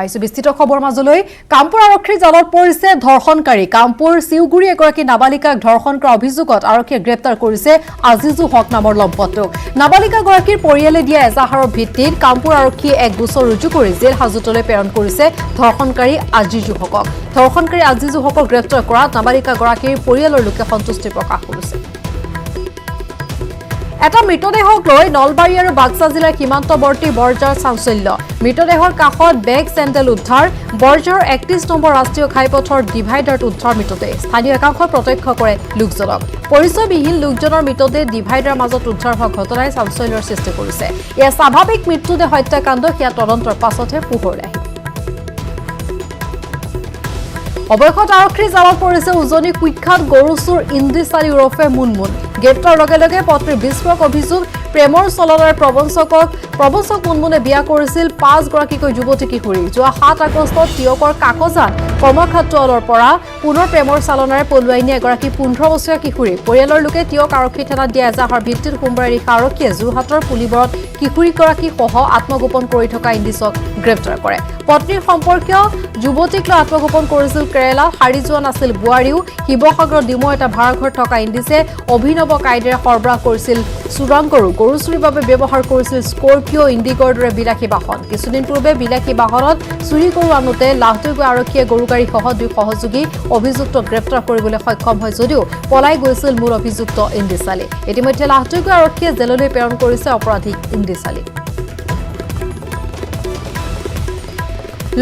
আহিছো বিস্তৃত খবৰ মাজলৈ কামপুৰ আৰক্ষীৰ জালত পৰিছে ধৰ্ষণকাৰী কামপুৰ সিউগুৰি এগৰাকী নাবালিকাক ধৰ্ষণ কৰা অভিযোগত আৰক্ষীয়ে গ্ৰেপ্তাৰ কৰিছে আজিজু হক নামৰ লম্পটটোক নাবালিকাগৰাকীৰ পৰিয়ালে দিয়া এজাহাৰৰ ভিত্তিত কামপুৰ আৰক্ষীয়ে এক গোচৰ ৰুজু কৰি জেল হাজতলৈ প্ৰেৰণ কৰিছে ধৰ্ষণকাৰী আজিজু হকক গ্ৰেপ্তাৰ কৰা নাবালিকাগৰাকীৰ পৰিয়ালৰ লোকে সন্তুষ্টি প্ৰকাশ কৰিছে এটা মৃতদেহক লৈ নলবাৰী আৰু বাক্সা জিলাৰ সীমান্তৱৰ্তী বৰজাৰ চাঞ্চল্য মৃতদেহৰ কাষত বেগ চেণ্ডেল উদ্ধাৰ বৰজাৰ 31 নম্বৰ ৰাষ্ট্ৰীয় ঘাইপথৰ ডিভাইডাৰত উদ্ধাৰ মৃতদেহ স্থানীয় একাংশ প্ৰত্যক্ষ কৰে লোকজনক পৰিচয়বিহীন লোকজনৰ মৃতদেহ ডিভাইডাৰৰ মাজত উদ্ধাৰ হোৱা ঘটনাই চাঞ্চল্যৰ সৃষ্টি কৰিছে এয়া স্বাভাৱিক মৃত্যুদে হত্যাকাণ্ড সেয়া তদন্তৰ পাছতহে পোহৰলৈ আহিব অৱশেষত আৰক্ষীৰ জালত পৰিছে উজনি কুখ্যাত গৰুচুৰ ইন্দিচাৰী ওৰফে মুনমুন গ্ৰেপ্তাৰ লগে লগে পত্নীৰ বিস্ফোৰক অভিযোগ প্ৰেমৰ চলনাৰ প্ৰবঞ্চক মুনমুনে বিয়া কৰিছিল 5 গৰাকীকৈ যুৱতী কিশোৰী যোৱা 7 আগষ্টত তিয়কৰ কাকজাত কৰ্মক্ষেত্ৰৰ পৰা পুনৰ প্ৰেমৰ চালনাৰে পলুৱাই নিয়ে এগৰাকী 15 বছৰীয়া কিশোৰী পৰিয়ালৰ লোকে তিয়ক আৰক্ষী থানাত দিয়া এজাহাৰৰ ভিত্তিত সোমবাৰে নিশা আৰক্ষীয়ে যোৰহাটৰ পুলিবৰত কিশোৰীগৰাকী সহ আত্মগোপন কৰি থকা ইন্দিচক গ্ৰেপ্তাৰ কৰে পত্নীৰ সম্পৰ্কীয় যুৱতীক লৈ আত্মগোপন কৰিছিল কেৰালা হাৰি যোৱা নাছিল বোৱাৰীও শিৱসাগৰৰ ডিমো এটা ভাড়াঘৰত থকা ইন্দিছে অভিনৱ কায়দেৰে সৰবৰাহ কৰিছিল চুৰাংকৰো গৰু চুৰিৰ বাবে ব্যৱহাৰ কৰিছিল স্কৰপিঅ ইণ্ডিগৰ দৰে বিলাসী বাহন কিছুদিন পূৰ্বে বিলাসী বাহনত চুৰি কৰি আনোতে লাহটুগৈ আৰক্ষীয়ে গৰু গাড়ী সহ 2 সহযোগী অভিযুক্তক গ্ৰেপ্তাৰ কৰিবলৈ সক্ষম হয় যদিও পলাই গৈছিল মূল অভিযুক্ত ইন্দিচালী ইতিমধ্যে লাহটুগৈ আৰক্ষীয়ে জেললৈ প্ৰেৰণ কৰিছে অপৰাধীক ইন্দিচালী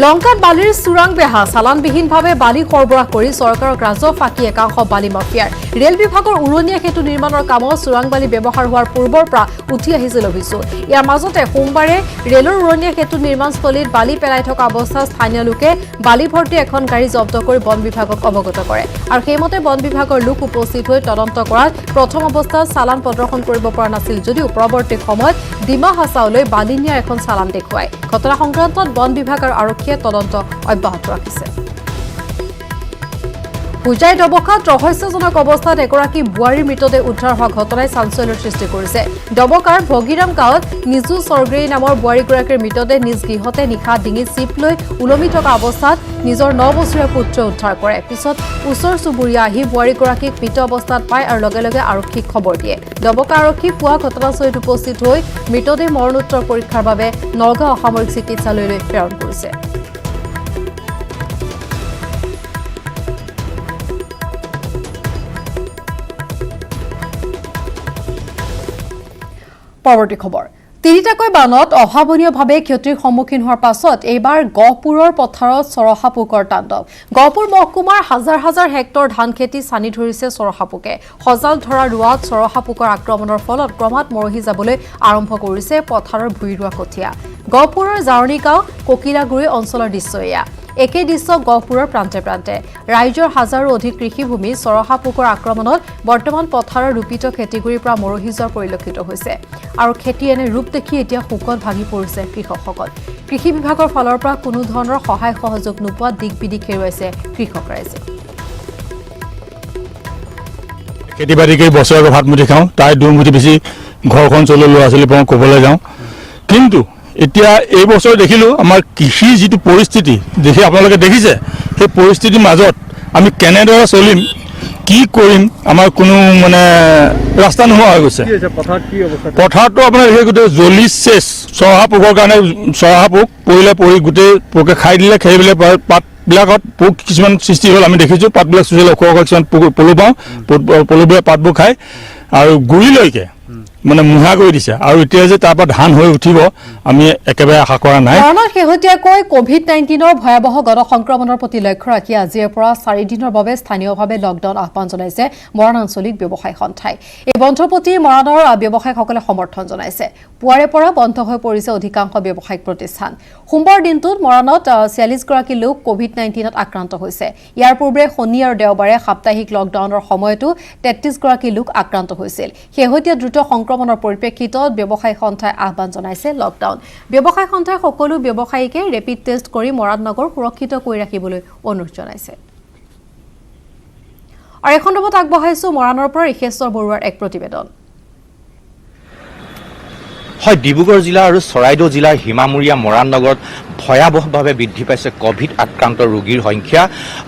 লংকাত বালিৰ চুৰাং বেহা চালানবিহীনভাৱে বালি সৰবৰাহ কৰি চৰকাৰক ৰাজহ ফাঁকি একাংশ বালি মাফিয়াৰ ৰেল বিভাগৰ উৰণীয়া সেতু নিৰ্মাণৰ কামত চুৰাং বালি ব্যৱহাৰ হোৱাৰ পূৰ্বৰ পৰা উঠি আহিছিল অভিযোগ ইয়াৰ মাজতে সোমবাৰে ৰেলৰ উৰণীয়া সেতু নিৰ্মাণস্থলীত বালি পেলাই থকা অৱস্থাত স্থানীয় লোকে বালি ভৰ্তি এখন গাড়ী জব্দ কৰি বন বিভাগক অৱগত কৰে আৰু সেইমতে বন বিভাগৰ লোক উপস্থিত হৈ তদন্ত কৰাত প্ৰথম অৱস্থাত চালান প্ৰদৰ্শন কৰিব পৰা নাছিল যদিও পৰৱৰ্তী সময়ত ডিমা হাছাওলৈ বালি নিয়াৰ এখন চালান দেখুৱায় ঘটনা সংক্ৰান্তত বন বিভাগ আৰু আৰক্ষীয়ে তদন্ত অব্যাহত ৰাখিছে পূজাই ডবকাত ৰহস্যজনক অৱস্থাত এগৰাকী বুৱাৰীৰ মৃতদেহ উদ্ধাৰ হোৱা ঘটনাই চাঞ্চল্যৰ সৃষ্টি কৰিছে ডবকাৰ ভগীৰাম গাঁৱত নিজু চৰগ্ৰেৰী নামৰ বুৱাৰীগৰাকীৰ মৃতদেহ নিজ গৃহতে নিশা ডিঙিত চিপ লৈ ওলমি থকা অৱস্থাত নিজৰ 9 বছৰীয়া পুত্ৰ উদ্ধাৰ কৰে পিছত ওচৰ চুবুৰীয়া আহি বুৱাৰীগৰাকীক মৃত অৱস্থাত পায় আৰু লগে লগে আৰক্ষীক খবৰ দিয়ে ডবকা আৰক্ষী পুৱা ঘটনাস্থলীত উপস্থিত হৈ মৃতদেহ মৰণোত্তৰ পৰীক্ষাৰ বাবে নগাঁও অসামৰিক চিকিৎসালয়লৈ প্ৰেৰণ কৰিছে পৰৱৰ্তী খবৰ তিনিটাকৈ বানত অভাৱনীয়ভাৱে ক্ষতিৰ সন্মুখীন হোৱাৰ পাছত এইবাৰ গহপুৰৰ পথাৰত চৰহাপোকৰ তাণ্ডৱ গহপুৰ মহকুমাৰ হাজাৰ হাজাৰ হেক্টৰ ধান খেতি চানি ধৰিছে চৰহাপোকে সজাল ধৰা ৰোৱাত চৰহাপোকৰ আক্ৰমণৰ ফলত ক্ৰমাৎ মৰহি যাবলৈ আৰম্ভ কৰিছে পথাৰৰ ভুই ৰোৱা কঠীয়া গহপুৰৰ জাৰণী গাঁও ককিলাগুৰি অঞ্চলৰ দৃশ্য এয়া একে দৃশ্য গহপুৰৰ প্ৰান্তে প্ৰান্তে ৰাইজৰ হাজাৰো অধিক কৃষিভূমি চৰহাপোকৰ আক্ৰমণত বৰ্তমান পথাৰৰ ৰোপিত খেতিগুৰিৰ পৰা মৰহি যোৱা পৰিলক্ষিত হৈছে আৰু খেতি এনে ৰূপ দেখি এতিয়া শোকত ভাগি পৰিছে কৃষকসকল কৃষি বিভাগৰ ফালৰ পৰা কোনো ধৰণৰ সহায় সহযোগ নোপোৱা দিগবিদিক হেৰুৱাইছে কৃষক ৰাইজে খেতি বাতি কৰি বছৰকৈ ভাত মুঠি খাওঁ তাই দুমুঠি বেছি ঘৰখন চলি ল'ৰা ছোৱালী পৰা ক'বলৈ যাওঁ কিন্তু এতিয়া এই বছৰ দেখিলোঁ আমাৰ কৃষিৰ যিটো পৰিস্থিতি দেখি আপোনালোকে দেখিছে সেই পৰিস্থিতিৰ মাজত আমি কেনেদৰে চলিম কি কৰিম আমাৰ কোনো মানে ৰাস্তা নোহোৱা হৈ গৈছে পথাৰটো আপোনাৰ সেই গোটেই জ্বলি চেচ চৰহাপোকৰ কাৰণে চৰহাপোক পৰি গোটেই পোকে খাই দিলে সেইবিলাক পাতবিলাকত পোক কিছুমান সৃষ্টি হ'ল আমি দেখিছোঁ পাতবিলাক চুচিলে ওখ কিছুমান পলু পাওঁ পলুবোৰে পাতবোৰ খায় আৰু গুৰিলৈকে মানে মুহা কৰি দিছে আৰু এতিয়া যে তাৰ পৰা ধান হৈ উঠিব আমি একেবাৰে আশা কৰা নাই মৰণত শেহতীয়াকৈ কোভিড-19ৰ ভয়াৱহ গণ সংক্ৰমণৰ প্ৰতি লক্ষ্য ৰাখি আজিৰ পৰা 4 দিনৰ বাবে স্থানীয়ভাৱে লকডাউন আহ্বান জনাইছে মৰাণ আঞ্চলিক ব্যৱসায় সন্থাই এই বন্ধৰ প্ৰতি মৰাণৰ ব্যৱসায়ীসকলে সমৰ্থন জনাইছে পুৱাৰে পৰা বন্ধ হৈ পৰিছে অধিকাংশ ব্যৱসায়িক প্ৰতিষ্ঠান সোমবাৰ দিনটোত মৰাণত 46 গৰাকী লোক কোভিড-19ত আক্ৰান্ত হৈছে ইয়াৰ পূৰ্বে শনি আৰু দেওবাৰে সাপ্তাহিক লকডাউনৰ সময়তো 33 গৰাকী লোক আক্ৰান্ত হৈছিল শেহতীয়া দ্ৰুত সংক্ৰমণৰ পৰিপ্ৰেক্ষিতত ব্যৱসায়ী সন্থাই আহ্বান জনাইছে লকডাউন ব্যৱসায়ী সন্থাই সকলো ব্যৱসায়ীকে ৰেপিড টেষ্ট কৰি মৰাণ নগৰ সুৰক্ষিত কৰি ৰাখিবলৈ অনুৰোধ জনাইছে আৰু এখন খবৰত আগবঢ়াইছো মৰাণৰ পৰা ঋষেশ্বৰ বৰুৱাৰ এক প্ৰতিবেদন হয়, ডিব্ৰুগড় জিলা আৰু চৰাইদেউ জিলাৰ সীমামূৰীয়া মৰাণ নগৰত ভয়াৱহভাৱে বৃদ্ধি পাইছে ক'ভিড আক্ৰান্ত ৰোগীৰ সংখ্যা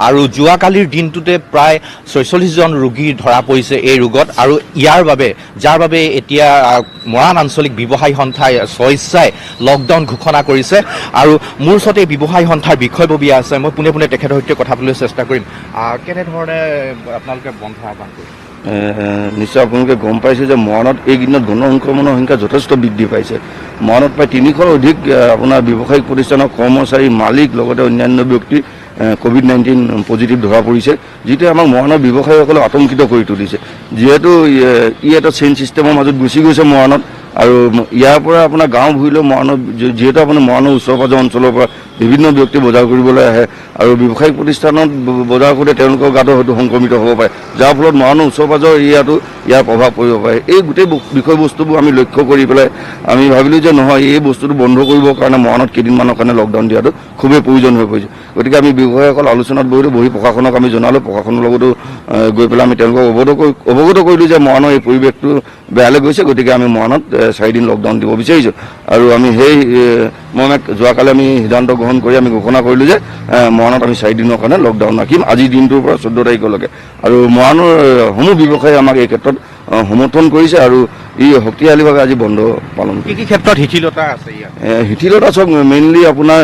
আৰু যোৱাকালিৰ দিনটোতে প্ৰায় ৪৬ জন ৰোগী ধৰা পৰিছে এই ৰোগত আৰু যাৰ বাবে এতিয়া মৰাণ আঞ্চলিক ব্যৱসায়ী সন্থাই স্বেচ্ছাই লকডাউন ঘোষণা কৰিছে আৰু মোৰ ওচৰতে এই ব্যৱসায়ী সন্থাৰ বিষয়ববীয়া আছে। মই পোনে পোনে তেখেতৰ সৈতে কথা পাতিবলৈ চেষ্টা কৰিম। কেনেধৰণে আপোনালোকে বন্ধ আহ্বান কৰিছে? নিশ্চয় আপোনালোকে গম পাইছে যে মৰাণত এইকেইদিনত গণ সংক্ৰমণৰ সংখ্যা যথেষ্ট বৃদ্ধি পাইছে। মৰাণত প্ৰায় ৩০০ৰ অধিক আপোনাৰ ব্যৱসায়িক প্ৰতিষ্ঠানৰ কৰ্মচাৰী, মালিক লগতে অন্যান্য ব্যক্তি COVID-19 পজিটিভ ধৰা পৰিছে, যিটোৱে আমাক মৰাণৰ ব্যৱসায়ীসকলক আতংকিত কৰি তুলিছে। যিহেতু ই এটা চেইন ছিষ্টেমৰ মাজত গুচি গৈছে মৰাণত, আৰু ইয়াৰ পৰা আপোনাৰ গাঁও ভূঁইলৈ মৰাণৰ যিহেতু আপোনাৰ মৰাণৰ ওচৰ পাজৰ অঞ্চলৰ পৰা বিভিন্ন ব্যক্তি বজাৰ কৰিবলৈ আহে আৰু ব্যৱসায়িক প্ৰতিষ্ঠানত বজাৰ কৰোঁতে তেওঁলোকৰ গাতো হয়তো সংক্ৰমিত হ'ব পাৰে, যাৰ ফলত মৰাণৰ ওচৰ পাজৰ এৰিয়াটো ইয়াৰ প্ৰভাৱ পৰিব পাৰে। এই গোটেই বিষয়বস্তুবোৰ আমি লক্ষ্য কৰি পেলাই আমি ভাবিলোঁ যে নহয়, এই বস্তুটো বন্ধ কৰিবৰ কাৰণে মৰাণত কেইদিনমানৰ কাৰণে লকডাউন দিয়াটো খুবেই প্ৰয়োজন হৈ পৰিছে। গতিকে আমি ব্যৱসায়ীসকল আলোচনাত বহি প্ৰশাসনক আমি জনালোঁ। প্ৰশাসনৰ লগতো গৈ পেলাই আমি তেওঁলোকক অৱগত কৰিলোঁ যে মৰাণৰ এই পৰিৱেশটো বেয়ালৈ গৈছে, গতিকে আমি মৰাণত 4 দিন লকডাউন দিব বিচাৰিছোঁ। আৰু আমি সেই যোৱাকালি আমি সিদ্ধান্ত গ্ৰহণ কৰি আমি ঘোষণা কৰিলোঁ যে মৰাণত আমি 4 দিনৰ কাৰণে লকডাউন ৰাখিম, আজিৰ দিনটোৰ পৰা 14 তাৰিখলৈকে। আৰু মৰাণৰ সমূহ ব্যৱসায়ী আমাক এই ক্ষেত্ৰত সমৰ্থন কৰিছে আৰু ই শক্তিশালীভাৱে আজি বন্ধ পালন কৰিছে। কি ক্ষেত্ৰত শিথিলতা আছে ইয়াত? শিথিলতা চব মেইনলি আপোনাৰ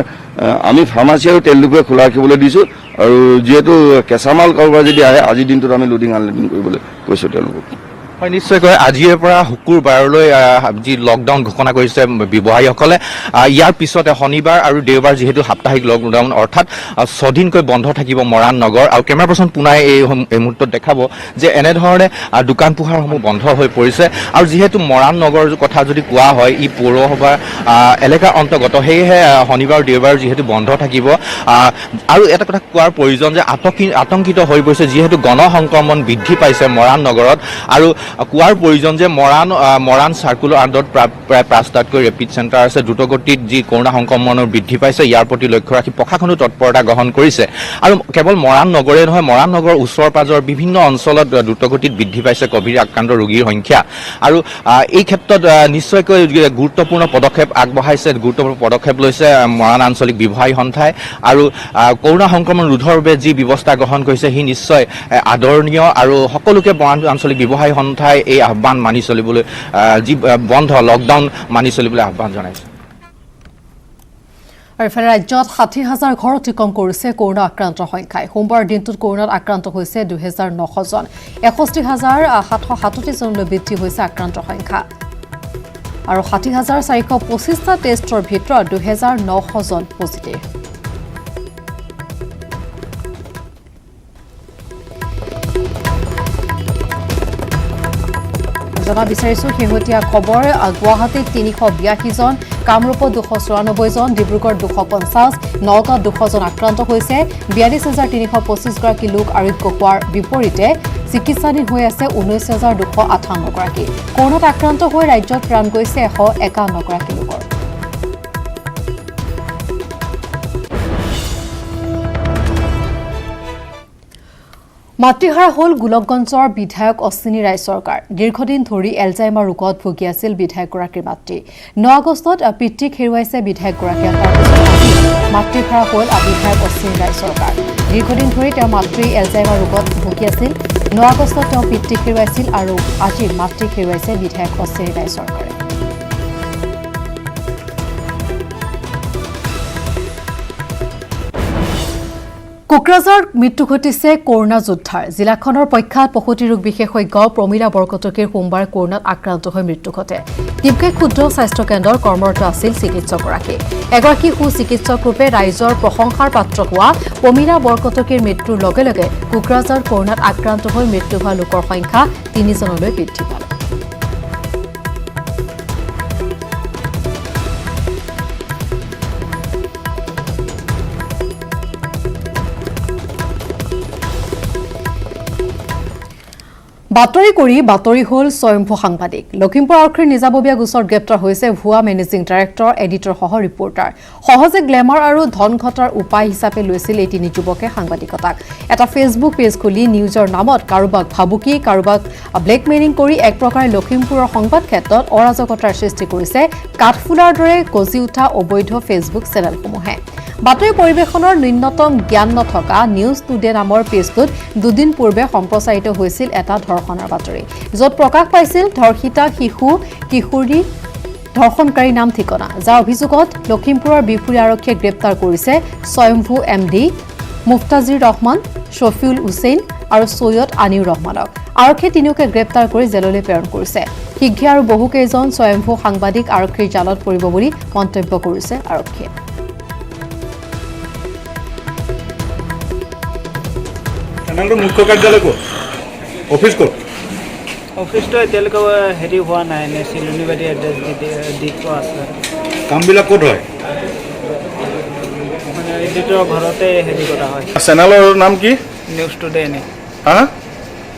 আমি ফাৰ্মাচী আৰু তেল ডিপু খোলা ৰাখিবলৈ দিছোঁ, আৰু যিহেতু কেঁচামাল কাৰোবাৰ যদি আহে আজিৰ দিনটোত আমি লোডিং আনলোডিং কৰিবলৈ কৈছোঁ তেওঁলোকক। হয়, নিশ্চয়কৈ আজিৰে পৰা শুকুৰবাৰলৈ যি লকডাউন ঘোষণা কৰিছে ব্যৱসায়ীসকলে, ইয়াৰ পিছতে শনিবাৰ আৰু দেওবাৰ যিহেতু সাপ্তাহিক লকডাউন, অৰ্থাৎ 6 দিনকৈ বন্ধ থাকিব মৰাণ নগৰ। আৰু কেমেৰা পাৰ্চন পুনাই এই মুহূৰ্তত দেখাব যে এনেধৰণে দোকান পোহাৰসমূহ বন্ধ হৈ পৰিছে। আৰু যিহেতু মৰাণ নগৰৰ কথা যদি কোৱা হয়, ই পৌৰসভা এলেকাৰ অন্তৰ্গত, সেয়েহে শনিবাৰ দেওবাৰ যিহেতু বন্ধ থাকিব। আৰু এটা কথা কোৱাৰ প্ৰয়োজন যে আতংকিত হৈ পৰিছে, যিহেতু গণ সংক্ৰমণ বৃদ্ধি পাইছে মৰাণ নগৰত। আৰু কোৱাৰ প্ৰয়োজন যে মৰাণ চাৰ্কুলৰ আণ্ডাৰত প্ৰায় 5টাতকৈ ৰেপিড চেণ্টাৰ আছে। দ্ৰুতগতিত যি কৰোণা সংক্ৰমণৰ বৃদ্ধি পাইছে, ইয়াৰ প্ৰতি লক্ষ্য ৰাখি প্ৰশাসনেও তৎপৰতা গ্ৰহণ কৰিছে। আৰু কেৱল মৰাণ নগৰে নহয়, মৰাণ নগৰৰ ওচৰ পাজৰ বিভিন্ন অঞ্চলত দ্ৰুতগতিত বৃদ্ধি পাইছে ক'ভিড আক্ৰান্ত ৰোগীৰ সংখ্যা। আৰু এই ক্ষেত্ৰত নিশ্চয়কৈ গুৰুত্বপূৰ্ণ পদক্ষেপ আগবঢ়াইছে, গুৰুত্বপূৰ্ণ পদক্ষেপ লৈছে মৰাণ আঞ্চলিক ব্যৱসায়ী সন্থাই। আৰু কৰোণা সংক্ৰমণ ৰোধৰ বাবে যি ব্যৱস্থা গ্ৰহণ কৰিছে, সি নিশ্চয় আদৰণীয়। আৰু সকলোকে মৰাণ আঞ্চলিক ব্যৱসায়ী সন্থাই এই আহ্বান মানি চলিবলৈ, যি বন্ধ লকডাউন মানি চলিবলৈ আহ্বান জনাইছে। আৰু ইফালে ৰাজ্যত 60,000 ঘৰ অতিক্ৰম কৰিছে কৰোণা আক্ৰান্তৰ সংখ্যাই। সোমবাৰ দিনটোত কৰোণাত আক্ৰান্ত হৈছে 2,900 জন। 61,737 জনলৈ বৃদ্ধি হৈছে আক্ৰান্তৰ সংখ্যা। আৰু 60,425টা টেষ্টৰ ভিতৰত 2,900 জন পজিটিভ। জনা বিচাৰিছোঁ শেহতীয়া খবৰ। গুৱাহাটীত 382 জন, কামৰূপত 294 জন, ডিব্ৰুগড়ত 250, নগাঁৱত 200 জন আক্ৰান্ত হৈছে। 42,325 গৰাকী লোক আৰোগ্য হোৱাৰ বিপৰীতে চিকিৎসাধীন হৈ আছে 19,258 গৰাকী। কৰোণাত আক্ৰান্ত হৈ ৰাজ্যত প্ৰাণ গৈছে 151 গৰাকী লোকৰ। মাতৃহাৰা হ'ল গোলকগঞ্জৰ বিধায়ক অশ্বিনী ৰায় চৰকাৰ। দীৰ্ঘদিন ধৰি এলজাইমাৰ ৰোগত ভুগি আছিল বিধায়কগৰাকীৰ মাতৃ। 9 আগষ্টত পিতৃক হেৰুৱাইছে বিধায়কগৰাকীয়ে। মাতৃহাৰা হ'ল বিধায়ক অশ্বিনী ৰায় চৰকাৰ। দীৰ্ঘদিন ধৰি তেওঁৰ মাতৃ এলজাইমাৰ ৰোগত ভুগি আছিল। 9 আগষ্টত তেওঁ পিতৃক হেৰুৱাইছিল আৰু আজি মাতৃক হেৰুৱাইছে বিধায়ক অশ্বিনী ৰায় চৰকাৰে। কোকৰাঝাৰত মৃত্যু ঘটিছে কৰোণা যোদ্ধাৰ। জিলাখনৰ প্ৰখ্যাত প্ৰসূতি ৰোগ বিশেষজ্ঞ প্ৰমীলা বৰকটকীৰ সোমবাৰে কৰোণাত আক্ৰান্ত হৈ মৃত্যু ঘটে। ডিমকে ক্ষুদ্ৰ স্বাস্থ্য কেন্দ্ৰত কৰ্মৰত আছিল চিকিৎসকগৰাকী। এগৰাকী সুচিকিৎসক ৰূপে ৰাইজৰ প্ৰশংসাৰ পাত্ৰ হোৱা প্ৰমীলা বৰকটকীৰ মৃত্যুৰ লগে লগে কোকৰাঝাৰত কৰোণাত আক্ৰান্ত হৈ মৃত্যু হোৱা লোকৰ সংখ্যা 3 জনলৈ বৃদ্ধি পালে। বাতৰি কৰি বাতৰি হ'ল স্বয়ম্ভু সাংবাদিক লখিমপুৰ আৰক্ষীৰ নিজাববীয়া গোচৰত গ্ৰেপ্তাৰ হৈছে ভুৱা মেনেজিং ডাইৰেক্টৰ এডিটৰ সহ ৰিপৰ্টাৰ সহজে গ্লেমাৰ আৰু ধন ঘটাৰ উপায় হিচাপে লৈছিল এই তিনি যুৱকে সাংবাদিকতাক এটা ফেচবুক পেজ খুলি নিউজৰ নামত কাৰোবাক ভাবুকি কাৰোবাক ব্লেকমেইলিং কৰি এক প্ৰকাৰে লখিমপুৰৰ সংবাদ ক্ষেত্ৰত অৰাজকতাৰ সৃষ্টি কৰিছে কাঠফুলাৰ দৰে গজি উঠা অবৈধ ফেচবুক চেনেলসমূহে বাতৰি পৰিৱেশনৰ ন্যূনতম জ্ঞান নথকা নিউজ টুডে নামৰ পেজটোত দুদিন পূৰ্বে সম্প্ৰচাৰিত হৈছিল এটা ধৰ্ষণৰ বাতৰি য'ত প্ৰকাশ পাইছিল ধৰ্ষিতা শিশু কিশোৰী ধৰ্ষণকাৰী নাম ঠিকনা যাৰ অভিযোগত লখিমপুৰৰ বিপুৰী আৰক্ষীয়ে গ্ৰেপ্তাৰ কৰিছে স্বয়ম্ভু এমডি মুফতাজিৰ ৰহমান শফিউল হুছেইন আৰু সৈয়দ আনিউৰ ৰহমানক আৰক্ষীয়ে তিনিওকে গ্ৰেপ্তাৰ কৰি জেললৈ প্ৰেৰণ কৰিছে শীঘ্ৰে আৰু বহুকেইজন স্বয়ম্ভু সাংবাদিক আৰক্ষীৰ জালত পৰিব বুলি মন্তব্য কৰিছে আৰক্ষীয়ে চেনেলটোৰ মুখ্য কাৰ্যালয় ক'ত অফিচ ক'ত অফিচটো এতিয়ালৈকে হেৰি হোৱা নাই নে চিলনিবাৰী এড্ৰেছ দি থোৱা আছে কামবিলাক ক'ত হয় মানে এডিটৰ ঘৰতে হেৰি কৰা হয় চেনেলৰ নাম কি নিউজ টুডে এনি হা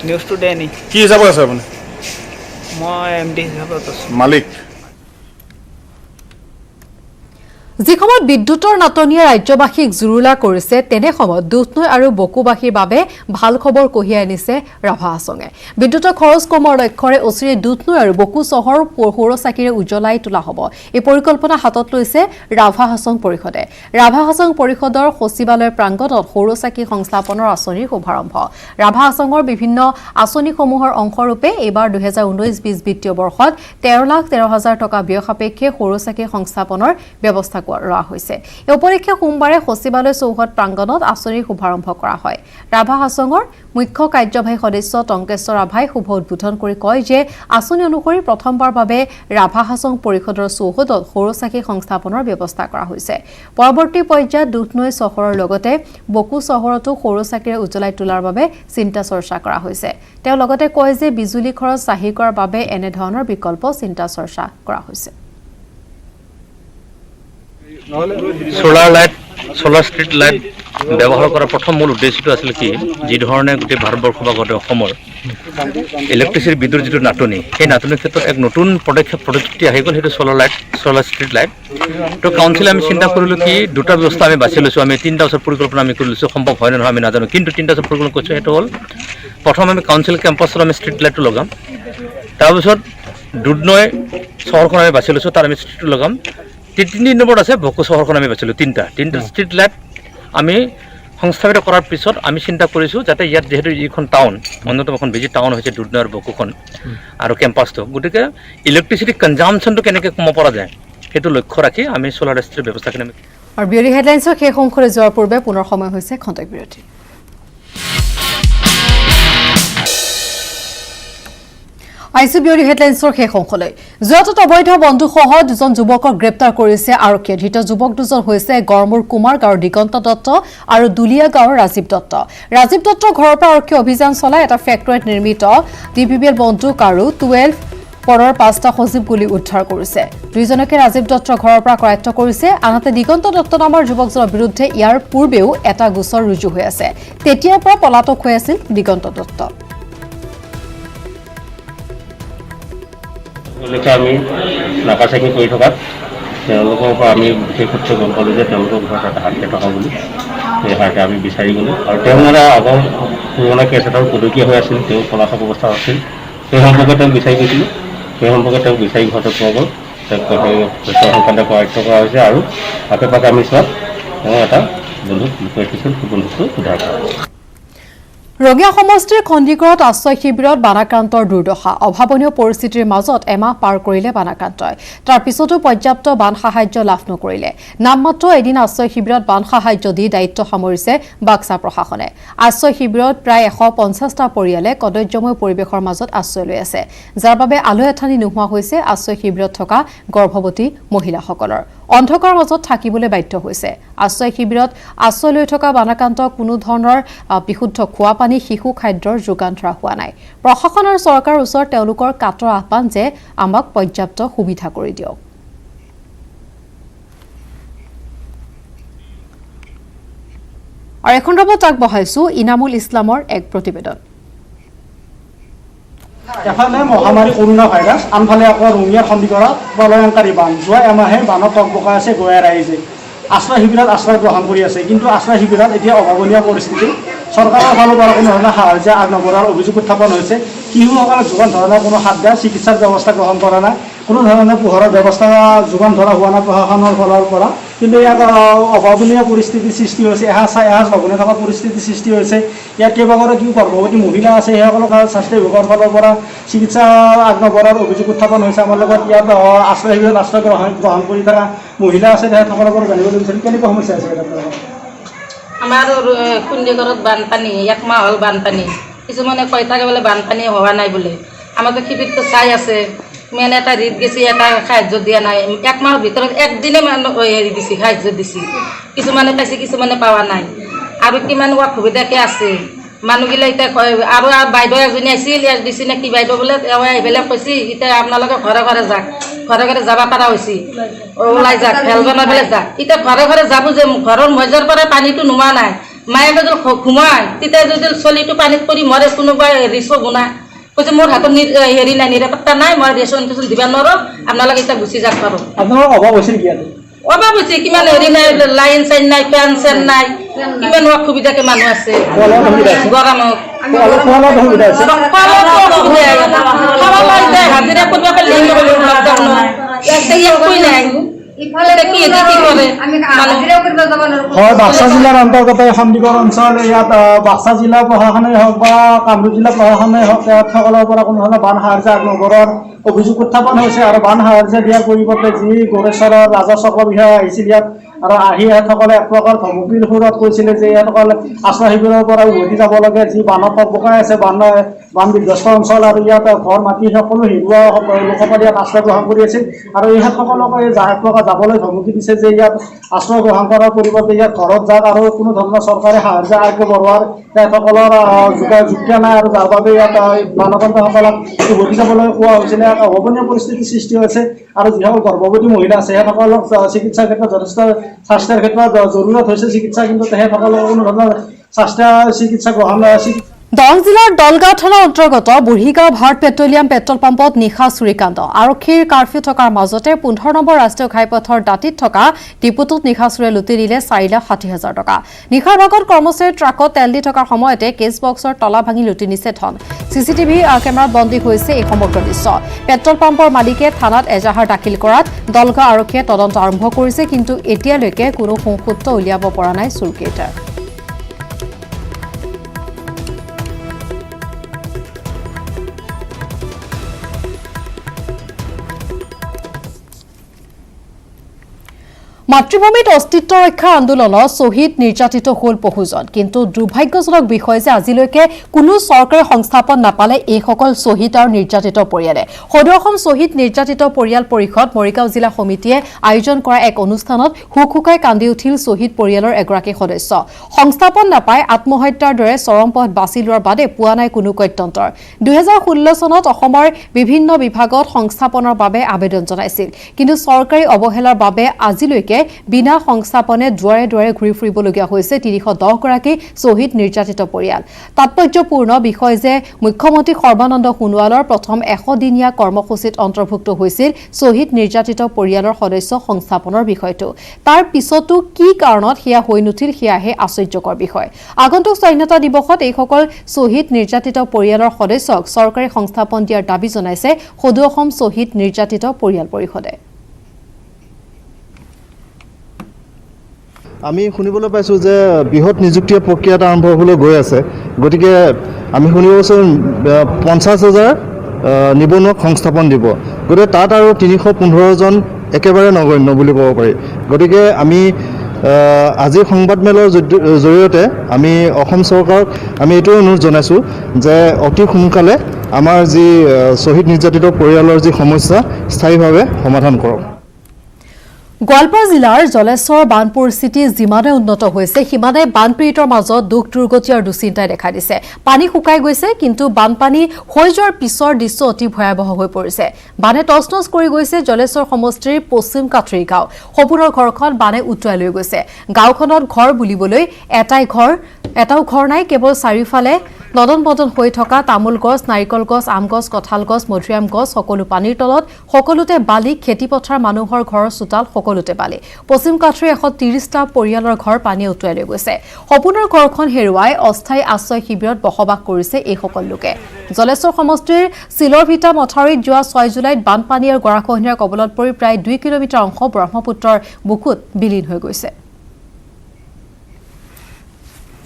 নিউজ টুডে এনি কি হিচাপত আছে আপুনি মই এমডি হিচাপত আছোঁ মালিক যিসময়ত বিদ্যুতৰ নাটনিয়ে ৰাজ্যবাসীক জুৰুলা কৰিছে তেনে সময়ত দুধনৈ আৰু বকুবাসীৰ বাবে ভাল খবৰ কঢ়িয়াই আনিছে ৰাভা হাছঙে বিদ্যুতৰ খৰচ কমৰ লক্ষ্যৰে অচিৰে দুধনৈ আৰু বকু চহৰ সৌৰচাকিৰে উজ্বলাই তোলা হ'ব এই পৰিকল্পনা হাতত লৈছে ৰাভা হাছং পৰিষদে ৰাভা হাছং পৰিষদৰ সচিবালয় প্ৰাংগণত সৌৰচাকি সংস্থাপনৰ আঁচনিৰ শুভাৰম্ভ ৰাভা হাছঙৰ বিভিন্ন আঁচনিসমূহৰ অংশৰূপে এইবাৰ 2019-20 বিত্তীয় বৰ্ষত 13,13,000 টকা ব্যয় সাপেক্ষে সৌৰচাকি সংস্থাপনৰ ব্যৱস্থা কৰা হৈছে এই উপলক্ষে সোমবাৰে সচিবালয় চৌহদ প্ৰাংগণত আঁচনিৰ শুভাৰম্ভ কৰা হয় ৰাভা হাছঙৰ মুখ্য কাৰ্যবাহী সদস্য টংকেশ্বৰ ৰাভাই শুভ উদ্বোধন কৰি কয় যে আঁচনি অনুসৰি প্ৰথমবাৰ বাবে ৰাভা হাছং পৰিষদৰ চৌহদত সৌৰচাকি সংস্থাপনৰ ব্যৱস্থা কৰা হৈছে পৰৱৰ্তী পৰ্যায়ত দুধনৈ চহৰৰ লগতে বকু চহৰতো সৌৰচাকিৰে উজ্বলাই তোলাৰ বাবে চিন্তা চৰ্চা কৰা হৈছে তেওঁ লগতে কয় যে বিজুলী খৰচ ৰাহি কৰাৰ বাবে এনে ধৰণৰ বিকল্প চিন্তা চৰ্চা কৰা হৈছে solar light solar street light ব্যৱহাৰ কৰাৰ প্ৰথম মূল উদ্দেশ্যটো আছিল কি যি ধৰণে গোটেই ভাৰতবৰ্ষ বা গোটেই অসমৰ ইলেক্ট্ৰিচিটিৰ বিদ্যুৎ যিটো নাটনি সেই নাটনিৰ ক্ষেত্ৰত এক নতুন প্ৰযুক্তি আহি গ'ল সেইটো সোলাৰ ষ্ট্ৰীট লাইট তো কাউন্সিলে আমি চিন্তা কৰিলোঁ কি দুটা ব্যৱস্থা আমি বাছি লৈছোঁ আমি 3টা বছৰ পৰিকল্পনা আমি কৰি লৈছোঁ সম্ভৱ হয় নে নহয় আমি নাজানো কিন্তু 3টা বছৰ পৰিকল্পনা কৰিছোঁ সেইটো হ'ল প্ৰথম আমি কাউন্সিল কেম্পাছত আমি ষ্ট্ৰীট লাইটটো লগাম তাৰপিছত দুধনৈ চহৰখন আমি বাছি লৈছোঁ তাত আমি ষ্ট্ৰীটটো লগাম 3 নম্বৰত আছে বকু চহৰখন আমি বাছিলোঁ 3টা ষ্ট্ৰীট লাইট আমি সংস্থাপিত কৰাৰ পিছত আমি চিন্তা কৰিছোঁ যাতে ইয়াত যিহেতু এইখন টাউন অন্যতম এখন বিজি টাউন হৈছে দুধনৈ আৰু বকুখন আৰু কেম্পাছটো গতিকে ইলেক্ট্ৰিচিটি কনজামশ্যনটো কেনেকৈ কমাব পৰা যায় সেইটো লক্ষ্য ৰাখি আমি ছ'লাৰ ষ্ট্ৰীট ব্যৱস্থাখিনি আমি আৰু বিউৰি হেডলাইন্সৰ শেষ অংশলৈ যোৱাৰ পূৰ্বে পুনৰ সময় হৈছে খন্তেক বিৰতি আইসি বিউৰি হেডলাইন্সৰ শেষ অংশলৈ যোৱাটোত অবৈধ বন্ধুসহ দুজন যুৱকক গ্ৰেপ্তাৰ কৰিছে আৰক্ষীয়ে ধৃত যুৱক দুজন হৈছে গড়মূৰ কুমাৰ গাঁৱৰ দিগন্ত দত্ত আৰু দুলীয়া গাঁৱৰ ৰাজীৱ দত্তৰ ঘৰৰ পৰা আৰক্ষীয়ে অভিযান চলাই এটা ফেক্টৰীত নিৰ্মিত ডিপিবিএল বন্দুক আৰু 12 পৰৰ 5টা সজীৱ গুলী উদ্ধাৰ কৰিছে দুইজনকে ৰাজীৱ দত্তৰ ঘৰৰ পৰা কৰায়ত্ব কৰিছে আনহাতে দিগন্ত দত্ত নামৰ যুৱকজনৰ বিৰুদ্ধে ইয়াৰ পূৰ্বেও এটা গোচৰ ৰুজু হৈ আছে তেতিয়াৰ পৰা পলাতক হৈ আছিল দিগন্ত দত্ত আমি নাকা চেকিং কৰি থকাত তেওঁলোকৰ পৰা আমি বিশেষ সূত্ৰে গম পালোঁ যে তেওঁলোকৰ ঘৰত এটা হাতীয়ে থকা বুলি সেই হাতীয়ে আমি বিচাৰি গ'লোঁ আৰু তেওঁ মানে আগৰ পুৰণা কেছ এটাৰ পদকীয়া হৈ আছিল তেওঁ পলাতক অৱস্থাত আছিল সেই সম্পৰ্কে তেওঁক বিচাৰি গৈছিলোঁ সেই সম্পৰ্কে তেওঁক বিচাৰি ঘৰতে পোৱা গ'ল তেওঁক সংক্ৰান্ত কৰায়ত্ব কৰা হৈছে আৰু আশে পাশে আমি চোৱাত তেওঁ এটা বন্ধুক লুকুৱাই থৈছিল সেই বন্ধুকটো উদ্ধাৰ কৰা ৰঙিয়া সমষ্টিৰ খণ্ডিগড়ত আশ্ৰয় শিবিৰত বানাক্ৰান্তৰ দুৰ্দশা অভাৱনীয় পৰিস্থিতিৰ মাজত এমাহ পাৰ কৰিলে বানাক্ৰান্তই তাৰ পিছতো পৰ্যাপ্ত বান সাহায্য লাভ নকৰিলে নামমাত্ৰ এদিন আশ্ৰয় শিবিৰত বান সাহায্য দি দায়িত্ব সামৰিছে বাক্সা প্ৰশাসনে আশ্ৰয় শিবিৰত প্ৰায় 150টা পৰিয়ালে কদৰ্যময় পৰিৱেশৰ মাজত আশ্ৰয় লৈ আছে যাৰ বাবে আলয় এঠানি নোহোৱা হৈছে আশ্ৰয় শিবিৰত থকা গৰ্ভৱতী মহিলাসকলৰ অন্ধকাৰ মাজত থাকিবলৈ বাধ্য হৈছে আশ্ৰয় শিবিৰত আশ্ৰয় লৈ থকা বানাক্ৰান্তক কোনো ধৰণৰ বিশুদ্ধ খোৱা পানী শিশু খাদ্যৰ যোগান ধৰা হোৱা নাই প্ৰশাসন আৰু চৰকাৰৰ ওচৰত তেওঁলোকৰ কাটৰ আহ্বান যে আমাক পৰ্যাপ্ত সুবিধা কৰি দিয়ক আৰু এখন ৰবত আগবঢ়াইছো ইনামুল ইছলামৰ এক প্ৰতিবেদন এফালে মহামাৰী কৰোণা ভাইৰাছ, আনফালে আকৌ ৰঙিয়াৰ সন্দিকৰা প্ৰলয়ংকাৰী বান। যোৱা এমাহে বানত টকবকাই আছে গঞা ৰাইজে। আশ্ৰয় শিবিৰত আশ্ৰয় গ্ৰহণ কৰি আছে, কিন্তু আশ্ৰয় শিবিৰত এতিয়া অভাৱনীয় পৰিস্থিতি। চৰকাৰৰ ফালৰ পৰা কোনো ধৰণৰ সাহায্য আগনবঢ়োৱাৰ অভিযোগ উত্থাপন হৈছে। শিশুসকলক যোগান ধৰণৰ কোনো সাধ্য চিকিৎসাৰ ব্যৱস্থা গ্ৰহণ কৰা নাই, কোনো ধৰণৰ পোহৰৰ ব্যৱস্থা যোগান ধৰা হোৱা নাই প্ৰশাসনৰ ফালৰ পৰা। কিন্তু ইয়াত অভাৱনীয় পৰিস্থিতিৰ সৃষ্টি হৈছে, এসাঁজ নবনাই থকা পৰিস্থিতিৰ সৃষ্টি হৈছে। ইয়াত কেইবাগৰাকীও গৰ্ভৱতী মহিলা আছে, সেইসকলক স্বাস্থ্য বিভাগৰ ফালৰ পৰা চিকিৎসা আগনবঢ়োৱাৰ অভিযোগ উত্থাপন হৈছে। আমাৰ লগত ইয়াত আশ্ৰয় শিবিৰত আশ্ৰয় গ্ৰহণ কৰি থকা মহিলা আছে, তেখেতসকলৰ পৰা জানিবলৈ বিচাৰিম কেনেকুৱা সমস্যা আছে। আমাৰ কুণ্ডিগড়ত বানপানী, 1 মাহ হ'ল বানপানী। কিছুমানে কৈ থাকে বোলে বানপানী হোৱা নাই বোলে। আমাৰতো শিবিৰটো চাই আছে, মেইন এটা ৰিট গেছি, এটা সাহায্য দিয়া নাই। 1 মাহৰ ভিতৰত একদিনে হেৰি দিছে, সাহায্য দিছে। কিছুমানে পাইছে, কিছুমানে পোৱা নাই। আৰু কিমান অসুবিধাকৈ আছে মানুহগিলা। এতিয়া আৰু বাইদেউ এজনী আছিল, ইয়াত দিছে নে কি বাইদেউ বোলে, তেওঁ এইবিলাক কৈছে এতিয়া আপোনালোকে ঘৰে ঘৰে যাক, ঘৰে ঘৰে যাব পৰা হৈছে, ওলাই যাক, খেল বনাই পেলাই যাক। এতিয়া ঘৰে ঘৰে যাব যে ঘৰৰ মজাৰ পৰা পানীটো নোমোৱা নাই, মায়ে যদি ঘুমায় তেতিয়া যদি চলিটো পানীত পৰি মৰে, কোনোবাই ৰিচো গুণা কৈছে মোৰ হাতত হেৰি নাই, নিৰাপত্তা নাই, মই ৰেচন টেচন দিব নোৱাৰোঁ, আপোনালোকে এতিয়া গুচি যাক পাৰোঁ। আপোনাৰ অভাৱ হৈছে নেকি? অভাৱ হৈছে, কিমান হেৰি নাই, লাইন চাইন নাই, ফেন চেন নাই, কিমান অসুবিধাকে মানুহ আছে গৰমত। হাজিৰা কৰিব হয়, বাক্সা জিলাৰ অন্তৰ্গত সন্দিগড় অঞ্চল। ইয়াত বাক্সা জিলা প্ৰশাসনেই হওক বা কামৰূপ জিলা প্ৰশাসনেই হওক, তেখেতসকলৰ পৰা কোনো ধৰণৰ বান সাহায্য আগনবঢ়োৱাৰ অভিযোগ উত্থাপন হৈছে। আৰু বান সাহায্য দিয়াৰ পৰিৱৰ্তে যি গোৰেশ্বৰৰ ৰাজহ বিষয়া আহিছিল ইয়াত, আৰু আহি ইহঁতসকলে এক প্ৰকাৰ ধমকিৰ সুৰত কৈছিলে যে ইহঁতসকলে আশ্ৰয় শিবিৰৰ পৰা উভতি যাব লাগে, যি বানত টকবকাই আছে, বান বিধ্বস্ত অঞ্চল। আৰু ইয়াত ঘৰ মাটি সকলো হেৰুওৱা লোকসকলে ইয়াত আশ্ৰয় গ্ৰহণ কৰি আছিল। আৰু ইহঁতসকলক এক প্ৰকাৰ যাবলৈ ধমকি দিছে যে ইয়াত আশ্ৰয় গ্ৰহণ কৰাৰ পৰিৱৰ্তে ইয়াত ঘৰত যাক, আৰু কোনো ধৰণৰ চৰকাৰে সাহায্য আগবঢ়োৱাৰ তেখেতসকলৰ যুক্তি নাই। আৰু যাৰ বাবে ইয়াত বানপন্থসকলক উভতি যাবলৈ কোৱা হৈছিলে। অভাৱনীয় পৰিস্থিতিৰ সৃষ্টি হৈছে। আৰু যিসকল গৰ্ভৱতী মহিলা আছে সিহঁতসকলক চিকিৎসাৰ ক্ষেত্ৰত যথেষ্ট স্বাস্থ্যৰ ক্ষেত্ৰত জৰুৰত হৈছে চিকিৎসা, কিন্তু তেখেতসকলক কোনো ধৰণৰ স্বাস্থ্য চিকিৎসা গ্ৰহণ দৰং জিলাৰ দলগাঁও থানাৰ অন্তৰ্গত বুঢ়ীগাঁও ভাৰত পেট্ৰলিয়াম পেট্ৰল পাম্পত নিশা চুৰিকাণ্ড। আৰক্ষীৰ কাৰফিউ থকাৰ মাজতে 15 নম্বৰ ৰাষ্ট্ৰীয় ঘাইপথৰ দাঁতিত থকা ডিপুটোত নিশা চুৰে লুটি নিলে 4,60,000 টকা। নিশাৰ ভাগত কৰ্মচাৰীৰ ট্ৰাকত তেল দি থকাৰ সময়তে কেছ বক্সৰ তলা ভাঙি লুটি নিছে ধন। চিচিটিভি কেমেৰাত বন্দী হৈছে এই সমগ্ৰ দৃশ্য। পেট্ৰল পাম্পৰ মালিকে থানাত এজাহাৰ দাখিল কৰাত দলগাঁও আৰক্ষীয়ে তদন্ত আৰম্ভ কৰিছে, কিন্তু এতিয়ালৈকে কোনো সংসূত্ৰ উলিয়াব পৰা নাই চুৰকেইটা। মাতৃভূমিত অস্তিত্ব ৰক্ষা আন্দোলনত শ্বহীদ নিৰ্যাতিত হ'ল বহুজন, কিন্তু দুৰ্ভাগ্যজনক বিষয় যে আজিলৈকে কোনো চৰকাৰী সংস্থাপন নাপালে এইসকল শ্বহীদ আৰু নিৰ্যাতিত পৰিয়ালে। সদৌ অসম শ্বহীদ নিৰ্যাতিত পৰিয়াল পৰিষদ মৰিগাঁও জিলা সমিতিয়ে আয়োজন কৰা এক অনুষ্ঠানত হুকহুকাই কান্দি উঠিল শ্বহীদ পৰিয়ালৰ এগৰাকী সদস্য। সংস্থাপন নাপাই আত্মহত্যাৰ দৰে চৰম পথ বাছি লোৱাৰ বাদে পোৱা নাই কোনো গত্যন্তৰ। 2016 চনত অসমৰ বিভিন্ন বিভাগত সংস্থাপনৰ বাবে আবেদন জনাইছিল, কিন্তু চৰকাৰী অৱহেলাৰ বাবে আজিলৈকে বিনা সংস্থাপনে দুৱাৰে দুৱাৰে ঘূৰি ফুৰিবলগীয়া হৈছে 310 গৰাকী শ্বহীদ নিৰ্যাতিত পৰিয়াল। তাৎপৰ্যপূৰ্ণ বিষয় যে মুখ্যমন্ত্ৰী সৰ্বানন্দ সোণোৱালৰ প্ৰথম 100 দিনীয়া কৰ্মসূচীত অন্তৰ্ভুক্ত হৈছিল শ্বহীদ নিৰ্যাতিত পৰিয়ালৰ সদস্য সংস্থাপনৰ বিষয়টো। তাৰ পিছতো কি কাৰণত সেয়া হৈ নুঠিল সেয়াহে আশ্চৰ্যকৰ বিষয়। আগন্তুক স্বাধীনতা দিৱসত এইসকল শ্বহীদ নিৰ্যাতিত পৰিয়ালৰ সদস্যক চৰকাৰী সংস্থাপন দিয়াৰ দাবী জনাইছে সদৌ অসম শ্বহীদ নিৰ্যাতিত পৰিয়াল পৰিষদে। আমি শুনিবলৈ পাইছোঁ যে বৃহৎ নিযুক্তিৰ প্ৰক্ৰিয়া এটা আৰম্ভ হ'বলৈ গৈ আছে। গতিকে আমি শুনিব পাইছোঁ 50,000 নিবনুৱাক সংস্থাপন দিব। গতিকে তাত আৰু 315জন একেবাৰে নগণ্য বুলি ক'ব পাৰি। গতিকে আমি আজিৰ সংবাদমেলৰ জৰিয়তে আমি অসম চৰকাৰক আমি এইটো অনুৰোধ জনাইছোঁ যে অতি সোনকালে আমাৰ যি শ্বহীদ নিৰ্যাতিত পৰিয়ালৰ যি সমস্যা স্থায়ীভাৱে সমাধান কৰক। গোৱালপাৰা জিলাৰ জলেশ্বৰ বান পৰিস্থিতি যিমানে উন্নত হৈছে সিমানে বানপীড়িতৰ মাজত দুখ দুৰ্গতি আৰু দুশ্চিন্তাই দেখা দিছে। পানী শুকাই গৈছে, কিন্তু বানপানী হৈ যোৱাৰ পিছৰ দৃশ্য অতি ভয়াৱহ হৈ পৰিছে। বানে তছনছ কৰি গৈছে জলেশ্বৰ সমষ্টিৰ পশ্চিম কাঠৰী গাঁও। সপোনৰ ঘৰখন বানে উটুৱাই লৈ গৈছে। গাঁওখনত ঘৰ বুলিবলৈ এটাও ঘৰ নাই, কেৱল চাৰিওফালে নদন বদন হৈ থকা তামোল গছ, নাৰিকল গছ, আম গছ, কঁঠাল গছ, মধুৰিআম গছ সকলো পানীৰ তলত, সকলোতে বালি, খেতিপথাৰ মানুহৰ ঘৰৰ চোতাল সকলোতে বালি। পশ্চিম কাঠৰীৰ 130টা পৰিয়ালৰ ঘৰ পানীয়ে উটুৱাই লৈ গৈছে। সপোনৰ ঘৰখন হেৰুৱাই অস্থায়ী আশ্ৰয় শিবিৰত বসবাস কৰিছে এইসকল লোকে। জলেশ্বৰ সমষ্টিৰ চিলৰভিটা মথাউৰিত যোৱা 6 জুলাইত বানপানী আৰু গৰাখহনীয়াৰ কবলত পৰি প্ৰায় 2 কিলোমিটাৰ অংশ ব্ৰহ্মপুত্ৰৰ বুকুত বিলীন হৈ গৈছে।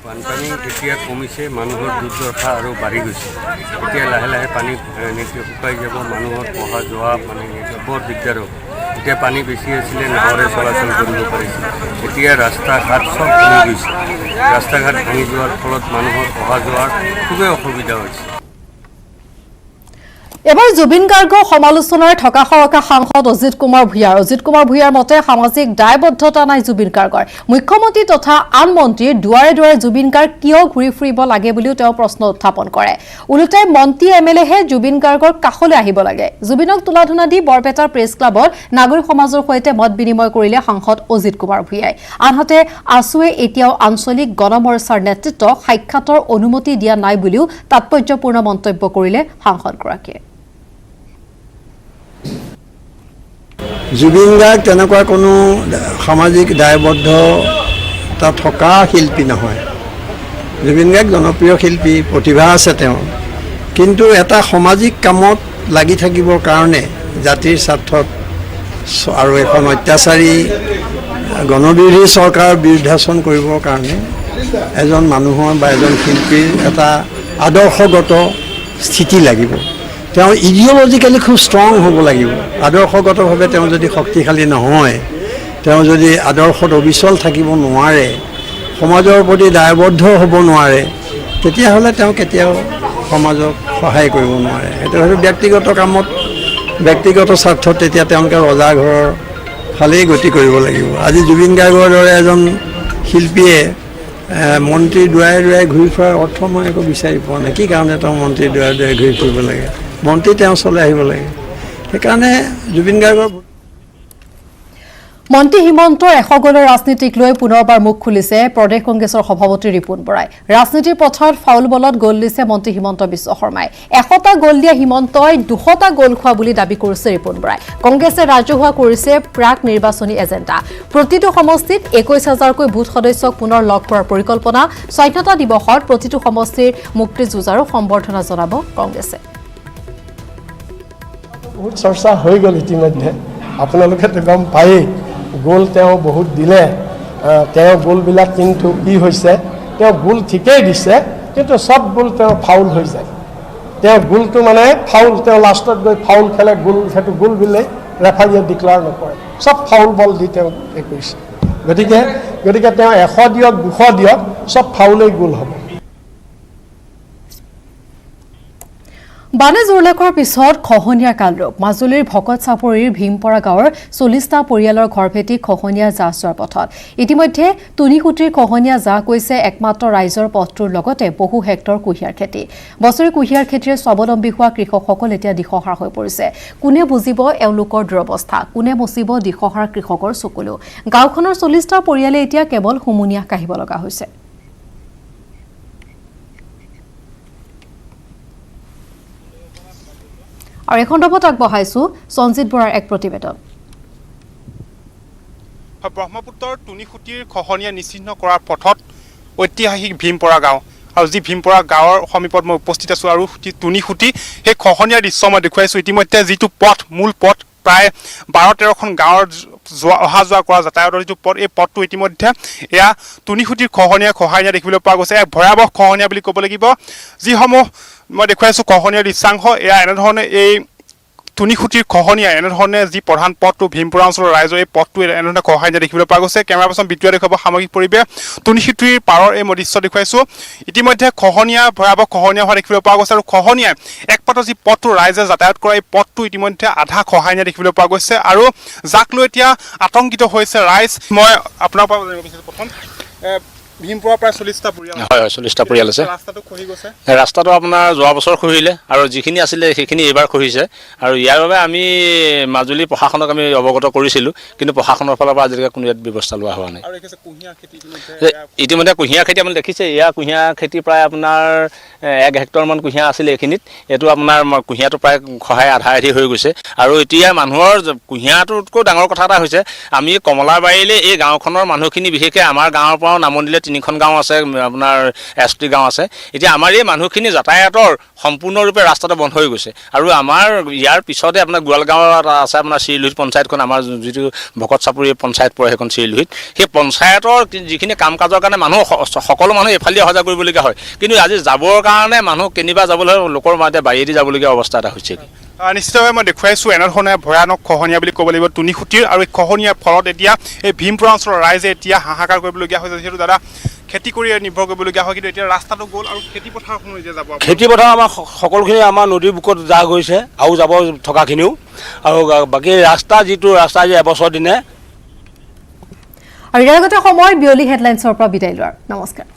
বানপানী এতিয়া কমিছে, মানুহৰ দুৰ্দশা আৰু বাঢ়ি গৈছে। এতিয়া লাহে লাহে পানী শুকাই যাব, মানুহৰ অহা যোৱা বৰ দিগদাৰ হ'ব। এতিয়া পানী বেছি আছিলে, নাৱেৰে চলাচল কৰিব পাৰিছিল। এতিয়া ৰাস্তা ঘাট চব ভাঙি গৈছে। ৰাস্তা ঘাট ভাঙি যোৱাৰ ফলত মানুহৰ অহা যোৱাৰ খুবেই অসুবিধা হৈছে। এবাৰ জুবিন গাৰ্গৰ সমালোচনাৰ থকা সৰকা সাংসদ অজিত কুমাৰ ভূঞাৰ মতে সামাজিক দায়বদ্ধতা নাই জুবিন গাৰ্গৰ। মুখ্যমন্ত্ৰী তথা আন মন্ত্ৰীৰ দুৱাৰে দুৱাৰে জুবিন গাৰ্গ কিয় ঘূৰি ফুৰিব লাগে বুলিও তেওঁ প্ৰশ্ন উত্থাপন কৰে। ওলোটাই মন্ত্ৰী MLAহে জুবিন গাৰ্গৰ কাষলৈ আহিব লাগে। জুবিনক তুলাধুনা দি বৰপেটাৰ প্ৰেছ ক্লাবত নাগৰিক সমাজৰ সৈতে মত বিনিময় কৰিলে সাংসদ অজিত কুমাৰ ভূঞাই। আনহাতে আছুৱে এতিয়াও আঞ্চলিক গণমৰ্চাৰ নেতৃত্বক সাক্ষাতৰ অনুমতি দিয়া নাই বুলিও তাৎপৰ্যপূৰ্ণ মন্তব্য কৰিলে সাংসদগৰাকীয়ে। জুবিন গাৰ্গ তেনেকুৱা কোনো সামাজিক দায়বদ্ধতা থকা শিল্পী নহয়। জুবিন গাৰ্গ জনপ্ৰিয় শিল্পী, প্ৰতিভা আছে তেওঁৰ, কিন্তু এটা সামাজিক কামত লাগি থাকিবৰ কাৰণে জাতিৰ স্বাৰ্থত আৰু এখন অত্যাচাৰী গণবিৰোধী চৰকাৰৰ বিৰুদ্ধাচৰণ কৰিবৰ কাৰণে এজন মানুহৰ বা এজন শিল্পীৰ এটা আদৰ্শগত স্থিতি লাগিব। তেওঁ ইডিঅ'লজিকেলি খুব ষ্ট্ৰং হ'ব লাগিব। আদৰ্শগতভাৱে তেওঁ যদি শক্তিশালী নহয়, তেওঁ যদি আদৰ্শত অবিচল থাকিব নোৱাৰে, সমাজৰ প্ৰতি দায়বদ্ধ হ'ব নোৱাৰে, তেতিয়াহ'লে তেওঁ কেতিয়াও সমাজক সহায় কৰিব নোৱাৰে। সেইটো হয়তো ব্যক্তিগত কামত, ব্যক্তিগত স্বাৰ্থত তেতিয়া তেওঁলোকে ৰজাঘৰৰ ফালেই গতি কৰিব লাগিব। আজি জুবিন গাৰ্গৰ দৰে এজন শিল্পীয়ে মন্ত্ৰীৰ দুৱাৰে দুৱাৰে ঘূৰি ফুৰাৰ অৰ্থ মই একো বিচাৰি পোৱা নাই। কি কাৰণে তেওঁ মন্ত্ৰীৰ দুৱাৰে দুৱাৰে ঘূৰি ফুৰিব লাগে? মন্ত্ৰী তেওঁ চলাই আহিব লাগে। সেইকাৰণে জুবিন গাৰ্গৰ মন্ত্ৰী হিমন্তৰ 100 গলৰ ৰাজনীতিক লৈ পুনৰবাৰ মুখ খুলিছে প্ৰদেশ কংগ্ৰেছৰ সভাপতি ৰিপুণ বৰাই। ৰাজনীতিৰ পথাৰত ফাউল বলত গ'ল দিছে মন্ত্ৰী হিমন্ত বিশ্ব শৰ্মাই। 100টা গ'ল দিয়া হিমন্তই 200টা গ'ল খোৱা বুলি দাবী কৰিছে ৰিপুণ বৰাই। কংগ্ৰেছে ৰাজহুৱা কৰিছে প্ৰাক নিৰ্বাচনী এজেণ্ডা। প্ৰতিটো সমষ্টিত 21,000কৈ বুথ সদস্যক পুনৰ লগ কৰাৰ পৰিকল্পনা। স্বাধীনতা দিৱসত প্ৰতিটো সমষ্টিৰ মুক্তি যুঁজাৰো সম্বৰ্ধনা জনাব কংগ্ৰেছে। বহুত চৰ্চা হৈ গ'ল ইতিমধ্যে, আপোনালোকেতো গম পায়েই। গোল তেওঁ বহুত দিলে, তেওঁ গোলবিলাক কিন্তু কি হৈছে, তেওঁ গোল ঠিকেই দিছে, কিন্তু চব গোল তেওঁ ফাউল হৈ যায়। তেওঁ গোলটো মানে ফাউল, তেওঁ লাষ্টত গৈ ফাউল খেলে, গোল সেইটো গোল বুলি ৰেফাৰীয়ে ডিক্লেয়াৰ নকৰে, চব ফাউল বল দি তেওঁ এই কৰিছে। গতিকে তেওঁ 100 দিয়ক 200 দিয়ক, চব ফাউলেই গোল হ'ব। বানে জোৰলেখৰ পিছত খহনীয়াৰ কালৰূপ। মাজুলীৰ ভকত চাপৰিৰ ভীমপৰা গাঁৱৰ 40টা পৰিয়ালৰ ঘৰ ভেটি খহনীয়া জাহ যোৱাৰ পথত। ইতিমধ্যে তুনিকুটিৰ খহনীয়া জাহ গৈছে একমাত্ৰ ৰাইজৰ পথটোৰ লগতে বহু হেক্টৰ কুঁহিয়াৰ খেতি। বছৰি কুঁহিয়াৰ খেতিৰে স্বাৱলম্বী হোৱা কৃষকসকল এতিয়া দিশহাৰা হৈ পৰিছে। কোনে বুজিব এওঁলোকৰ দুৰৱস্থা, কোনে মচিব দিশহাৰা কৃষকৰ চকুলো। গাঁওখনৰ 40টা পৰিয়ালে এতিয়া কেৱল হুমুনিয়াহ কাঢ়িব লগা হৈছে। আৰু এখন খণ্ডত আগবঢ়াইছো সঞ্জিত বৰাৰ এক প্ৰতিবেদন। ব্ৰহ্মপুত্ৰৰ তুনিখুটিৰ খহনীয়া নিচিহ্ন কৰাৰ পথত ঐতিহাসিক ভীমপৰা গাঁও, আৰু যি ভীমপৰা গাঁৱৰ সমীপত মই উপস্থিত আছোঁ আৰু তুনিখুটি সেই খহনীয়াৰ দৃশ্য মই দেখুৱাইছোঁ। ইতিমধ্যে যিটো পথ, মূল পথ, প্ৰায় 12-13খন গাঁৱৰ অহা যোৱা কৰা যাতায়াতৰ যিটো পথ, এই পথটো ইতিমধ্যে এয়া তুনিখুটিৰ খহনীয়া নিয়া দেখিবলৈ পোৱা গৈছে। এক ভয়াৱহ খহনীয়া বুলি ক'ব লাগিব। যিসমূহ মই দেখুৱাইছোঁ খহনীয়াৰ দৃশ্যাংশ, এয়া এনেধৰণে এই তুনিখুটিৰ খহনীয়া, এনেধৰণে যি প্ৰধান পথটো ভীমপৰা অঞ্চলৰ ৰাইজৰ এই পথটো এনেধৰণে খহাই দিয়া দেখিবলৈ পোৱা গৈছে। কেমেৰা পাৰ্চন বিদ্যুৎ দেখুৱাব সামগ্ৰিক পৰিৱেশ। তুনিখুটিৰ পাৰৰ এই দৃশ্য দেখুৱাইছোঁ। ইতিমধ্যে ভয়াৱহ খহনীয়া হোৱা দেখিবলৈ পোৱা গৈছে, আৰু খহনীয়াই একমাত্ৰ যি পথটো ৰাইজে যাতায়াত কৰা এই পথটো ইতিমধ্যে আধা খহাই নিয়া দেখিবলৈ পোৱা গৈছে, আৰু যাক লৈ এতিয়া আতংকিত হৈছে ৰাইজ। মই আপোনাৰ পৰা জানিব বিচাৰিছোঁ, প্ৰথম ভীমপুৰৰ প্ৰায় 40টা পৰিয়াল হয় 40টা পৰিয়াল আছে। ৰাস্তাটো খহি গৈছে। ৰাস্তাটো আপোনাৰ যোৱা বছৰ খহিলে আৰু যিখিনি আছিলে সেইখিনি এইবাৰ খহিছে আৰু ইয়াৰ বাবে আমি মাজুলী প্ৰশাসনক আমি অৱগত কৰিছিলোঁ, কিন্তু প্ৰশাসনৰ ফালৰ পৰা আজিলৈকে কোনো ইয়াত ব্যৱস্থা লোৱা হোৱা নাই। আৰু একেছে কুঁহিয়াৰ খেতি ইতিমধ্যে কুঁহিয়াৰ খেতি আপুনি দেখিছে, এয়া কুঁহিয়াৰ খেতি প্ৰায় আপোনাৰ 1 হেক্টৰমান কুঁহিয়াৰ আছিলে এইখিনিত। এইটো আপোনাৰ কুঁহিয়াৰটো প্ৰায় খহাই আধা আধি হৈ গৈছে আৰু এতিয়া মানুহৰ কুঁহিয়াৰটোতকৈ ডাঙৰ কথা এটা হৈছে, আমি কমলাবাৰীলৈ এই গাঁওখনৰ মানুহখিনি বিশেষকৈ আমাৰ গাঁৱৰ পৰাও নামনিলে 3খন গাঁও আছে, আপোনাৰ ST গাঁও আছে। এতিয়া আমাৰ এই মানুহখিনি যাতায়াতৰ সম্পূৰ্ণৰূপে ৰাস্তাটো বন্ধ হৈ গৈছে আৰু আমাৰ ইয়াৰ পিছতে আপোনাৰ গোৱালগাঁৱত আছে আপোনাৰ চিৰিলুহিত পঞ্চায়তখন, আমাৰ যিটো ভকত চাপৰি পঞ্চায়ত পৰে সেইখন চিৰিলুহিত। সেই পঞ্চায়তৰ যিখিনি কাম কাজৰ কাৰণে মানুহ সকলো মানুহ এইফালে অহা যোৱা কৰিবলগীয়া হয়, কিন্তু আজি যাবৰ কাৰণে মানুহ কেনিবা যাবলৈ লোকৰ মাজতে বাৰীয়েদি যাবলগীয়া অৱস্থা এটা হৈছে। নিশ্চিতভাৱে মই দেখুৱাইছোঁ এনেধৰণে ভয়ানক খহনীয়া বুলি ক'ব লাগিব তুনিখুটিৰ, আৰু এই খহনীয়াৰ ফলত এতিয়া এই ভীমপুৰ অঞ্চলৰ ৰাইজে এতিয়া হাহাকাৰ কৰিবলগীয়া হৈছে। যিহেতু দাদা খেতি কৰি নিৰ্ভৰ কৰিবলগীয়া হয়, কিন্তু এতিয়া ৰাস্তাটো গ'ল আৰু খেতিপথাৰখনো এতিয়া যাব। খেতিপথাৰ আমাৰ সকলোখিনি আমাৰ নদীৰ বুকত যা গৈছে আৰু যাব থকাখিনিও, আৰু বাকী ৰাস্তা যিটো ৰাস্তা যে এবছৰ দিনে। আৰু ইয়াৰ লগতে সময় বিয়লি হেডলাইনছৰ পৰা বিদায় লোৱাৰ। নমস্কাৰ।